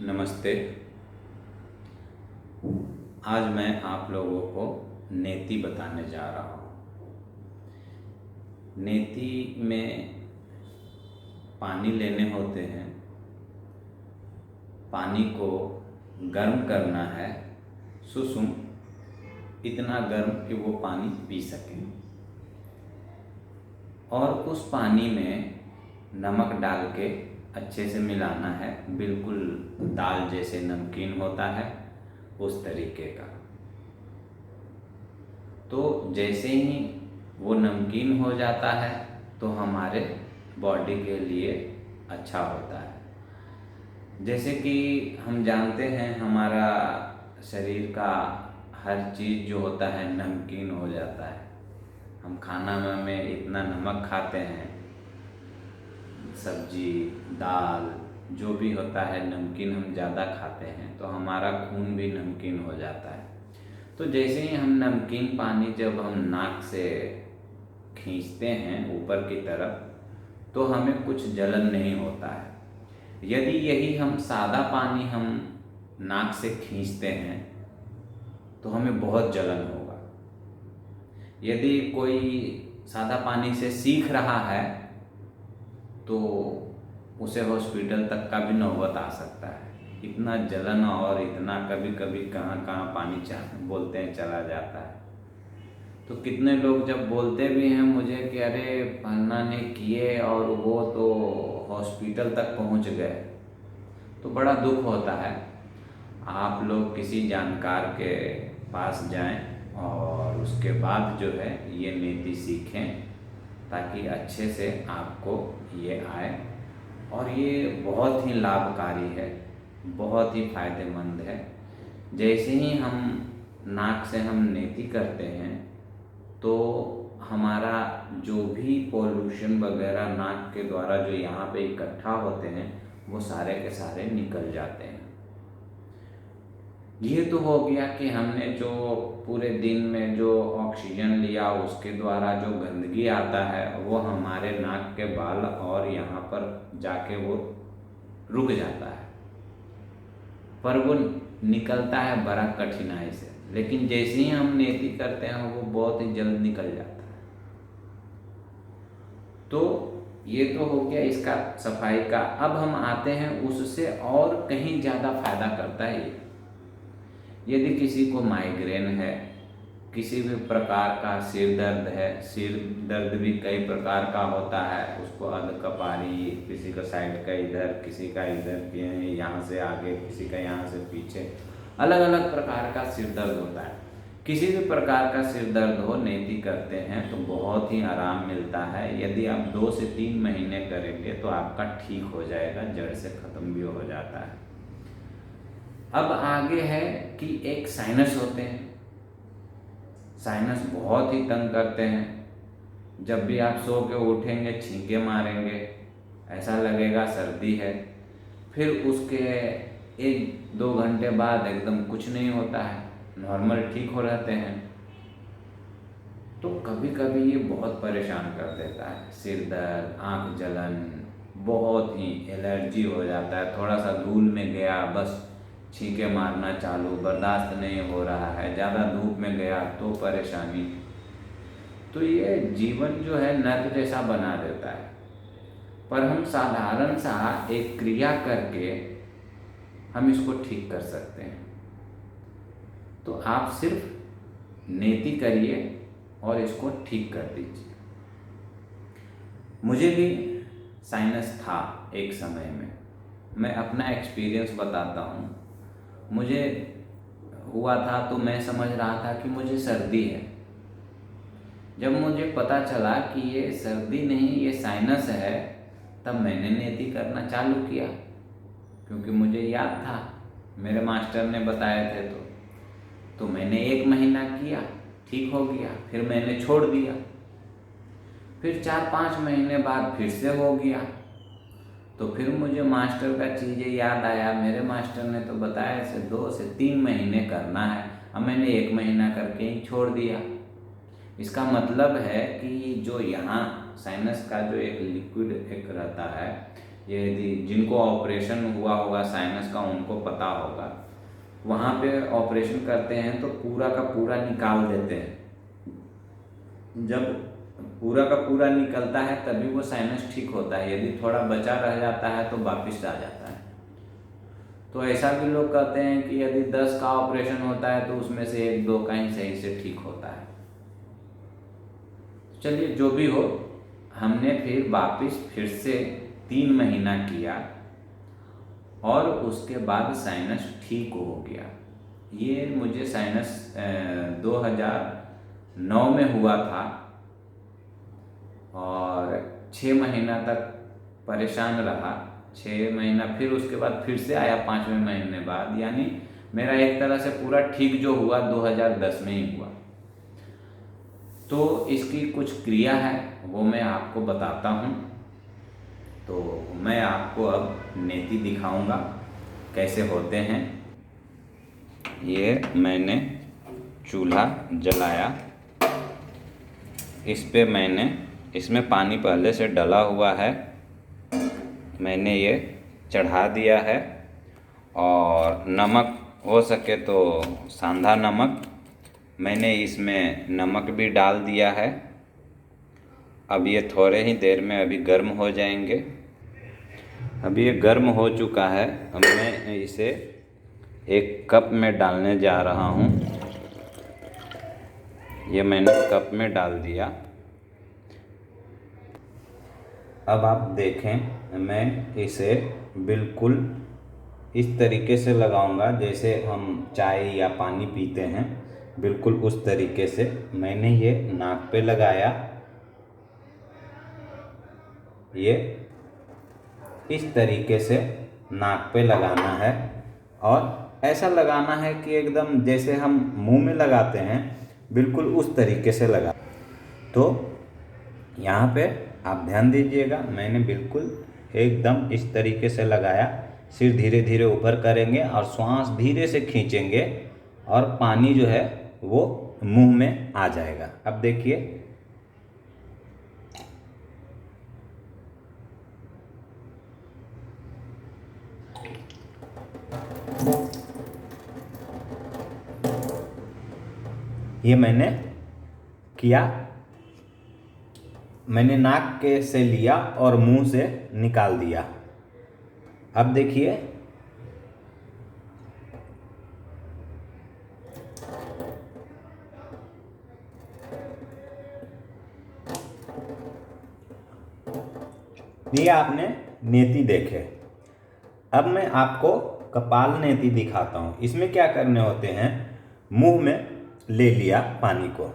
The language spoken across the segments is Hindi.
नमस्ते। आज मैं आप लोगों को नेति बताने जा रहा हूँ। नेति में पानी लेने होते हैं, पानी को गर्म करना है, सुसुम इतना गर्म कि वो पानी पी सकें, और उस पानी में नमक डाल के अच्छे से मिलाना है, बिल्कुल दाल जैसे नमकीन होता है उस तरीके का। तो जैसे ही वो नमकीन हो जाता है तो हमारे बॉडी के लिए अच्छा होता है। जैसे कि हम जानते हैं हमारा शरीर का हर चीज़ जो होता है नमकीन हो जाता है। हम खाना में इतना नमक खाते हैं, सब्जी दाल जो भी होता है नमकीन हम ज़्यादा खाते हैं तो हमारा खून भी नमकीन हो जाता है। तो जैसे ही हम नमकीन पानी जब हम नाक से खींचते हैं ऊपर की तरफ तो हमें कुछ जलन नहीं होता है। यदि यही हम सादा पानी हम नाक से खींचते हैं तो हमें बहुत जलन होगा। यदि कोई सादा पानी से सीख रहा है तो उसे हॉस्पिटल तक का भी नौबत आ सकता है। इतना जलन और इतना कभी कभी कहाँ कहाँ पानी बोलते हैं चला जाता है। तो कितने लोग जब बोलते भी हैं मुझे कि अरे फलना ने किए और वो तो हॉस्पिटल तक पहुंच गए, तो बड़ा दुख होता है। आप लोग किसी जानकार के पास जाएं और उसके बाद जो है ये नीति सीखें ताकि अच्छे से आपको ये आए। और ये बहुत ही लाभकारी है, बहुत ही फायदेमंद है। जैसे ही हम नाक से हम नेति करते हैं तो हमारा जो भी पॉल्यूशन वगैरह नाक के द्वारा जो यहाँ पे इकट्ठा होते हैं वो सारे के सारे निकल जाते हैं। ये तो हो गया कि हमने जो पूरे दिन में जो ऑक्सीजन लिया उसके द्वारा जो गंदगी आता है वो हमारे नाक के बाल और यहाँ पर जाके वो रुक जाता है, पर वो निकलता है बड़ा कठिनाई से। लेकिन जैसे ही हम नेति करते हैं वो बहुत ही जल्द निकल जाता है। तो ये तो हो गया इसका सफाई का। अब हम आते हैं उससे और कहीं ज़्यादा फायदा करता है ये। यदि किसी को माइग्रेन है, किसी भी प्रकार का सिर दर्द है, सिर दर्द भी कई प्रकार का होता है, उसको अधकपारी, किसी का साइड का इधर, किसी का इधर, यहाँ से आगे, किसी का यहाँ से पीछे, अलग अलग प्रकार का सिर दर्द होता है। किसी भी प्रकार का सिर दर्द हो नेति करते हैं तो बहुत ही आराम मिलता है। यदि आप 2 से 3 महीने करेंगे तो आपका ठीक हो जाएगा, जड़ से ख़त्म भी हो जाता है। अब आगे है कि एक साइनस होते हैं। साइनस बहुत ही तंग करते हैं। जब भी आप सो के उठेंगे छींके मारेंगे, ऐसा लगेगा सर्दी है। फिर उसके 1-2 घंटे बाद एकदम कुछ नहीं होता है, नॉर्मल ठीक हो रहते हैं। तो कभी कभी ये बहुत परेशान कर देता है। सिर दर्द, आँख जलन, बहुत ही एलर्जी हो जाता है। थोड़ा सा धूल में गया बस छींके मारना चालू, बर्दाश्त नहीं हो रहा है। ज़्यादा धूप में गया तो परेशानी। तो ये जीवन जो है नर्क जैसा बना देता है। पर हम साधारण सा एक क्रिया करके हम इसको ठीक कर सकते हैं। तो आप सिर्फ नेति करिए और इसको ठीक कर दीजिए। मुझे भी साइनस था एक समय में। मैं अपना एक्सपीरियंस बताता हूँ। मुझे हुआ था तो मैं समझ रहा था कि मुझे सर्दी है। जब मुझे पता चला कि ये सर्दी नहीं ये साइनस है तब मैंने नेति करना चालू किया, क्योंकि मुझे याद था मेरे मास्टर ने बताए थे। तो मैंने 1 महीना किया, ठीक हो गया, फिर मैंने छोड़ दिया। फिर 4-5 महीने बाद फिर से हो गया। तो फिर मुझे मास्टर का चीज़ें याद आया। मेरे मास्टर ने तो बताया इसे 2 से 3 महीने करना है। अब मैंने 1 महीना करके ही छोड़ दिया। इसका मतलब है कि जो यहाँ साइनस का जो एक लिक्विड एक रहता है यदि जिनको ऑपरेशन हुआ होगा साइनस का उनको पता होगा, वहाँ पे ऑपरेशन करते हैं तो पूरा का पूरा निकाल देते हैं। जब पूरा का पूरा निकलता है तभी वो साइनस ठीक होता है, यदि थोड़ा बचा रह जाता है तो वापिस आ जाता है। तो ऐसा भी लोग कहते हैं कि यदि 10 का ऑपरेशन होता है तो उसमें से 1-2 का ही सही से ठीक होता है। चलिए जो भी हो, हमने फिर से 3 महीना किया और उसके बाद साइनस ठीक हो गया। ये मुझे साइनस 2009 में हुआ था और 6 महीना तक परेशान रहा। 6 महीना फिर उसके बाद फिर से आया 5वें महीने बाद, यानी मेरा एक तरह से पूरा ठीक जो हुआ 2010 में ही हुआ। तो इसकी कुछ क्रिया है वो मैं आपको बताता हूँ। तो मैं आपको अब नेति दिखाऊंगा कैसे होते हैं। ये मैंने चूल्हा जलाया, इसमें पानी पहले से डला हुआ है, मैंने ये चढ़ा दिया है और नमक हो सके तो सांधा नमक, मैंने इसमें नमक भी डाल दिया है। अब ये थोड़े ही देर में अभी गर्म हो जाएंगे। अभी ये गर्म हो चुका है, अब मैं इसे एक कप में डालने जा रहा हूँ। ये मैंने कप में डाल दिया। अब आप देखें, मैं इसे बिल्कुल इस तरीके से लगाऊंगा जैसे हम चाय या पानी पीते हैं, बिल्कुल उस तरीके से मैंने ये नाक पे लगाया। ये इस तरीके से नाक पे लगाना है और ऐसा लगाना है कि एकदम जैसे हम मुंह में लगाते हैं बिल्कुल उस तरीके से लगा। तो यहाँ पे आप ध्यान दीजिएगा, मैंने बिल्कुल एकदम इस तरीके से लगाया। सिर धीरे धीरे ऊपर करेंगे और श्वास धीरे से खींचेंगे और पानी जो है वो मुंह में आ जाएगा। अब देखिए, ये मैंने किया, मैंने नाक के से लिया और मुंह से निकाल दिया। अब देखिए, ये आपने नेति देखे। अब मैं आपको कपाल नेति दिखाता हूँ। इसमें क्या करने होते हैं, मुंह में ले लिया पानी को,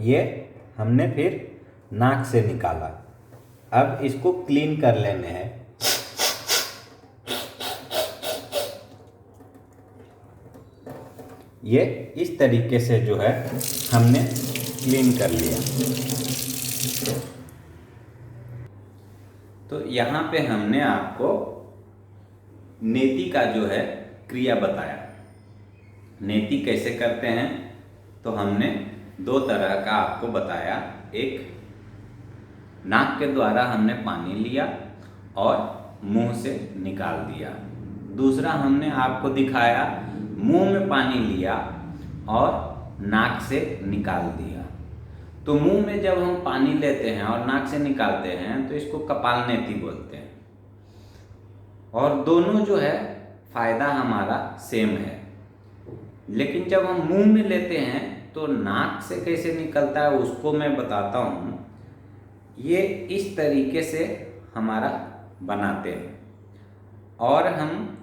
ये हमने फिर नाक से निकाला। अब इसको क्लीन कर लेने हैं। ये इस तरीके से जो है हमने क्लीन कर लिया। तो यहाँ पे हमने आपको नेति का जो है क्रिया बताया। नेति कैसे करते हैं, तो हमने 2 तरह का आपको बताया। एक, नाक के द्वारा हमने पानी लिया और मुंह से निकाल दिया। दूसरा हमने आपको दिखाया, मुंह में पानी लिया और नाक से निकाल दिया। तो मुंह में जब हम पानी लेते हैं और नाक से निकालते हैं तो इसको कपालनेति बोलते हैं। और दोनों जो है फायदा हमारा सेम है। लेकिन जब हम मुंह में लेते हैं तो नाक से कैसे निकलता है उसको मैं बताता हूँ। ये इस तरीके से हमारा बनाते हैं और हम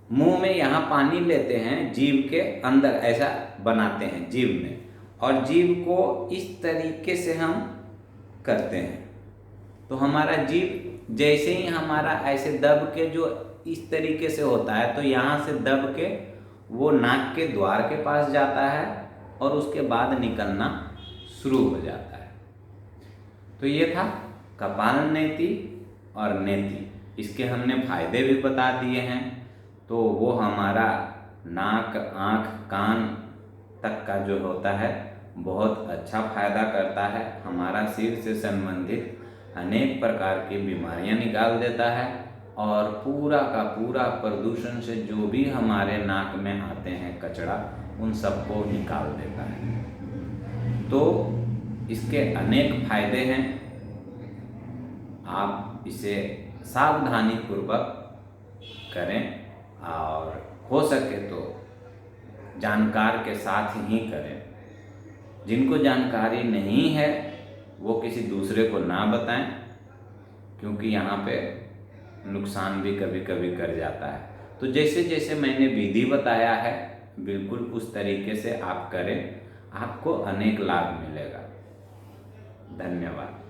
मुंह में यहाँ पानी लेते हैं, जीभ के अंदर ऐसा बनाते हैं जीभ में, और जीभ को इस तरीके से हम करते हैं। तो हमारा जीभ जैसे ही हमारा ऐसे दब के जो इस तरीके से होता है, तो यहाँ से दब के वो नाक के द्वार के पास जाता है और उसके बाद निकलना शुरू हो जाता है। तो तो ये था कपालनेति और नेति। इसके हमने फायदे भी बता दिए हैं। तो वो हमारा नाक, आँख, कान तक का जो होता है बहुत अच्छा फायदा करता है। हमारा सिर से संबंधित अनेक प्रकार की बीमारियां निकाल देता है और पूरा का पूरा प्रदूषण से जो भी हमारे नाक में आते हैं कचरा, उन सबको निकाल देता है। तो इसके अनेक फायदे हैं। आप इसे सावधानी पूर्वक करें और हो सके तो जानकार के साथ ही करें। जिनको जानकारी नहीं है वो किसी दूसरे को ना बताएं, क्योंकि यहाँ पे नुकसान भी कभी कभी कर जाता है। तो जैसे जैसे मैंने विधि बताया है बिल्कुल उस तरीके से आप करें, आपको अनेक लाभ मिलेगा। धन्यवाद।